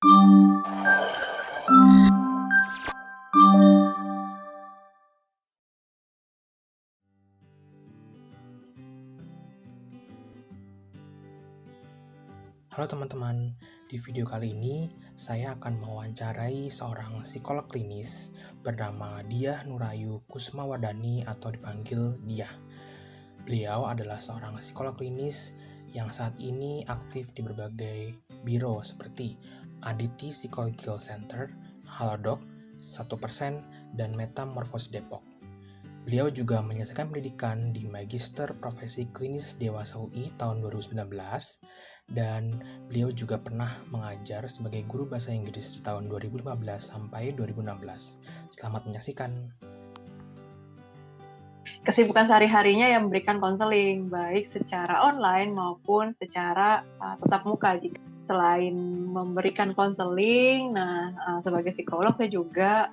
Halo teman-teman, di video kali ini saya akan mewawancarai seorang psikolog klinis bernama Diah Nurayu Kusmawardani atau dipanggil Diah. Beliau adalah seorang psikolog klinis yang saat ini aktif di berbagai biro seperti Aditi Psychological Center, Halodoc, 1%, dan Metamorphose Depok. Beliau juga menyelesaikan pendidikan di Magister Profesi Klinis Dewasa UI tahun 2019 dan beliau juga pernah mengajar sebagai guru bahasa Inggris di tahun 2015 sampai 2016. Selamat menyaksikan. Kesibukan sehari-harinya yang memberikan konseling, baik secara online maupun secara tatap muka. Selain memberikan konseling, sebagai psikolog saya juga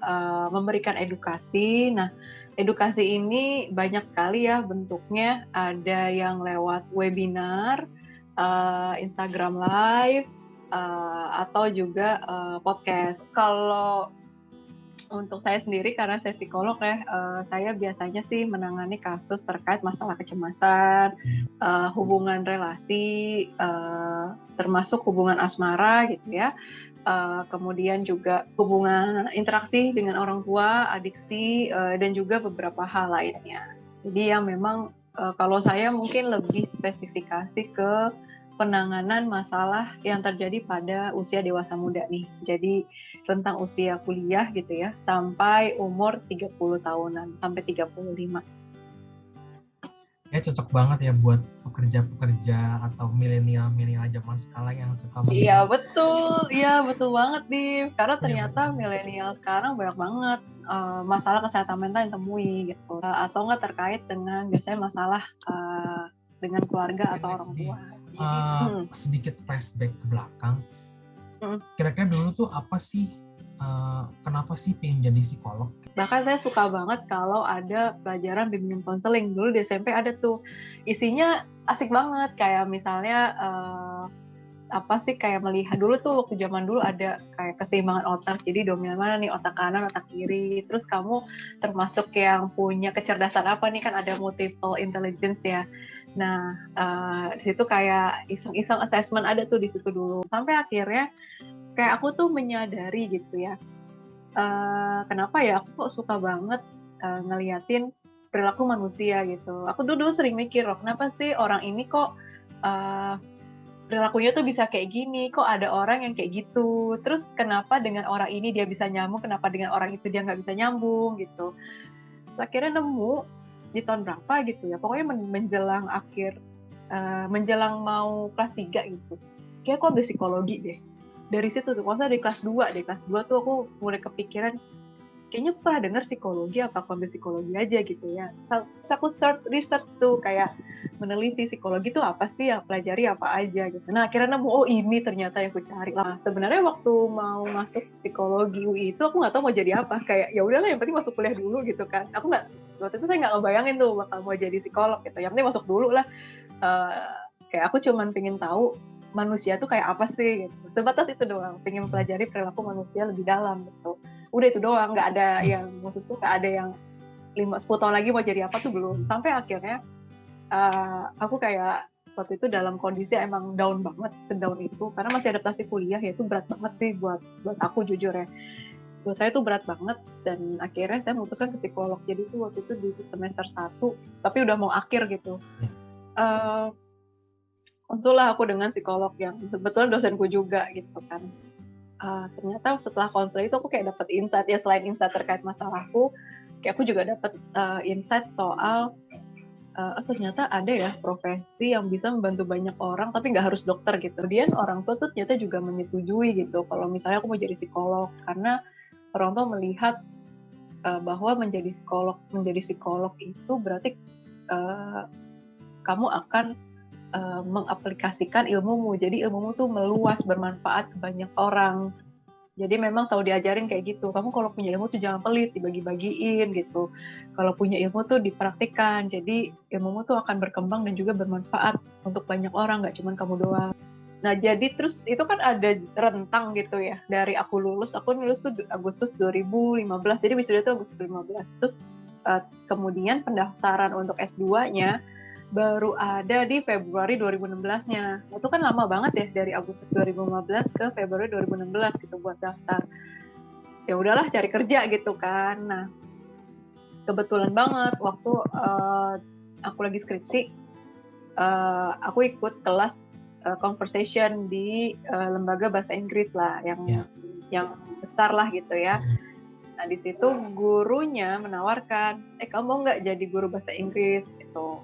memberikan edukasi. Nah, edukasi ini banyak sekali ya bentuknya. Ada yang lewat webinar, Instagram Live, atau juga podcast. Kalau untuk saya sendiri, karena saya psikolog ya, saya biasanya sih menangani kasus terkait masalah kecemasan, hubungan relasi, termasuk hubungan asmara gitu ya. Kemudian juga hubungan interaksi dengan orang tua, adiksi, dan juga beberapa hal lainnya. Jadi yang memang kalau saya mungkin lebih spesifikasi ke penanganan masalah yang terjadi pada usia dewasa muda nih. Jadi rentang usia kuliah gitu ya, sampai umur 30 tahunan, sampai 35. Ya cocok banget ya buat pekerja-pekerja atau milenial zaman sekarang yang suka Iya betul banget nih. Karena ternyata milenial sekarang banyak banget masalah kesehatan mental yang temui gitu, atau nggak terkait dengan biasanya masalah dengan keluarga atau orang tua. Sedikit flashback ke belakang. Kira-kira dulu tuh apa sih? Kenapa sih pengen jadi psikolog? Bahkan saya suka banget kalau ada pelajaran bimbingan konseling. Dulu di SMP ada tuh, isinya asik banget. Kayak misalnya kayak melihat dulu tuh waktu zaman dulu ada kayak keseimbangan otak. Jadi dominan mana nih, otak kanan, otak kiri. Terus kamu termasuk yang punya kecerdasan apa nih, kan ada multiple intelligence ya. Nah, di situ kayak iseng-iseng assessment ada tuh di situ dulu. Sampai akhirnya kayak aku tuh menyadari gitu ya, kenapa ya aku kok suka banget ngeliatin perilaku manusia gitu. Aku dulu sering mikir loh, kenapa sih orang ini kok perilakunya tuh bisa kayak gini, kok ada orang yang kayak gitu. Terus kenapa dengan orang ini dia bisa nyambung, kenapa dengan orang itu dia nggak bisa nyambung gitu. Terus akhirnya nemu di tahun berapa gitu ya, pokoknya menjelang menjelang mau kelas 3 gitu. Kayak kok ambil psikologi deh. Dari situ tuh, kalau dari kelas 2 tuh aku mulai kepikiran, kayaknya aku pernah dengar psikologi, apa aku ambil psikologi aja gitu ya. Terus aku research tuh, kayak meneliti psikologi itu apa sih, yang pelajari apa aja gitu. Nah akhirnya nemu, oh ini ternyata yang aku cari. Nah sebenarnya waktu mau masuk psikologi UI itu aku nggak tahu mau jadi apa, kayak ya udahlah yang penting masuk kuliah dulu gitu kan. Aku nggak, waktu itu saya nggak ngebayangin tuh bakal mau jadi psikolog gitu, yang penting masuk dulu lah. Kayak aku cuman pengen tahu manusia tuh kayak apa sih gitu. Sebatas itu doang, pengen pelajari perilaku manusia lebih dalam gitu. Udah itu doang, nggak ada yang, maksudku nggak ada yang 5-10 tahun lagi mau jadi apa tuh belum. Sampai akhirnya aku kayak waktu itu dalam kondisi emang down banget, sedown itu, karena masih adaptasi kuliah ya, itu berat banget sih buat aku jujur ya. Buat saya itu berat banget, dan akhirnya saya memutuskan ke psikolog. Jadi itu waktu itu di semester 1, tapi udah mau akhir gitu. Konsul lah aku dengan psikolog yang sebetulnya dosenku juga gitu kan. Ternyata setelah konsul itu aku kayak dapet insight ya, selain insight terkait masalahku, kayak aku juga dapet insight soal ternyata ada ya profesi yang bisa membantu banyak orang tapi nggak harus dokter gitu. Kemudian orang tua tuh ternyata juga menyetujui gitu kalau misalnya aku mau jadi psikolog, karena orang tua melihat bahwa menjadi psikolog itu berarti kamu akan mengaplikasikan ilmumu. Jadi ilmumu tuh meluas, bermanfaat ke banyak orang. Jadi memang selalu diajarin kayak gitu. Kamu kalau punya ilmu tuh jangan pelit, dibagi-bagiin gitu. Kalau punya ilmu tuh dipraktikkan. Jadi ilmumu tuh akan berkembang dan juga bermanfaat untuk banyak orang, nggak cuma kamu doang. Nah, jadi terus itu kan ada rentang gitu ya. Dari aku lulus tuh Agustus 2015. Jadi wisuda itu Agustus 2015. Terus kemudian pendaftaran untuk S2-nya baru ada di Februari 2016-nya. Itu kan lama banget ya dari Agustus 2015 ke Februari 2016 gitu buat daftar. Ya udahlah cari kerja gitu kan. Nah, kebetulan banget waktu aku lagi skripsi, aku ikut kelas conversation di lembaga bahasa Inggris lah yang besar lah gitu ya. Nah di situ gurunya menawarkan, kamu mau nggak jadi guru bahasa Inggris gitu.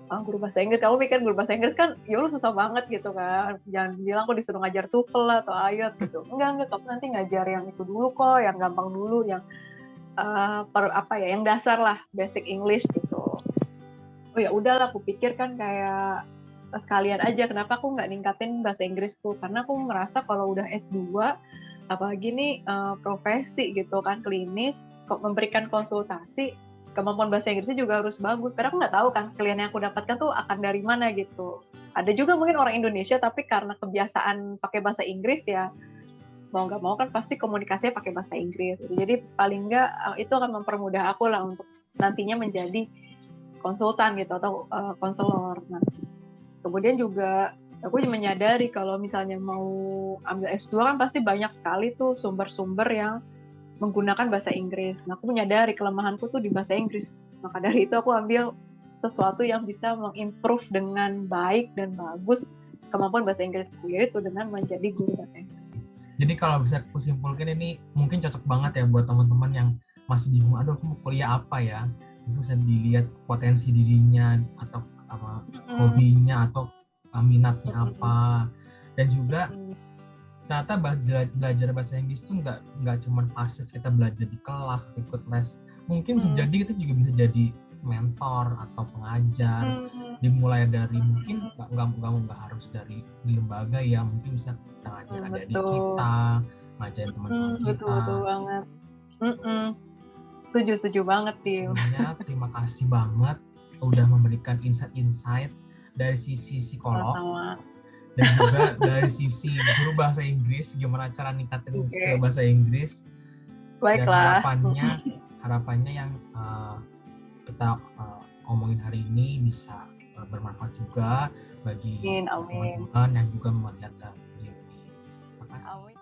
Guru bahasa Inggris, kamu pikir guru bahasa Inggris kan ya lu susah banget gitu kan, jangan bilang aku disuruh ngajar TOEFL atau IELTS gitu. Enggak, kamu nanti ngajar yang itu dulu kok, yang gampang dulu, yang yang dasar lah, basic English gitu. Oh ya udahlah, aku pikir kan kayak sekalian aja, kenapa aku nggak ningkatin bahasa Inggrisku, karena aku merasa kalau udah S2 apalagi nih profesi gitu kan, klinis, kok memberikan konsultasi, kemampuan bahasa Inggrisnya juga harus bagus, karena aku nggak tahu kan klien yang aku dapatkan tuh akan dari mana gitu. Ada juga mungkin orang Indonesia tapi karena kebiasaan pakai bahasa Inggris ya mau nggak mau kan pasti komunikasinya pakai bahasa Inggris. Jadi paling nggak itu akan mempermudah aku lah untuk nantinya menjadi konsultan gitu atau konselor. Nah, kemudian juga aku menyadari kalau misalnya mau ambil S2 kan pasti banyak sekali tuh sumber-sumber yang menggunakan bahasa Inggris. Nah, aku menyadari kelemahanku tuh di bahasa Inggris. Maka dari itu aku ambil sesuatu yang bisa mengimprove dengan baik dan bagus kemampuan bahasa Inggrisku, yaitu dengan menjadi guru bahasa Inggris. Jadi kalau bisa aku simpulkan ini mungkin cocok banget ya buat teman-teman yang masih bingung, aduh aku mau kuliah apa ya? Itu bisa dilihat potensi dirinya atau apa hobinya atau minatnya apa, dan juga ternyata belajar bahasa Inggris itu nggak cuma pasif kita belajar di kelas atau ikut les, mungkin bisa jadi kita juga bisa jadi mentor atau pengajar, dimulai dari mungkin nggak harus dari di lembaga ya, mungkin bisa kita ngajar adik-adik kita, ngajarin teman-teman kita. Betul banget. Setuju banget, Tim. Sebenarnya terima kasih banget udah memberikan insight-insight dari sisi psikolog. Sama-sama. Dan juga dari sisi guru bahasa Inggris, gimana cara ningkatin skill bahasa Inggris. Baiklah. Dan harapannya yang kita omongin hari ini bisa bermanfaat juga bagi teman-teman yang juga melihat video ini. Terima kasih.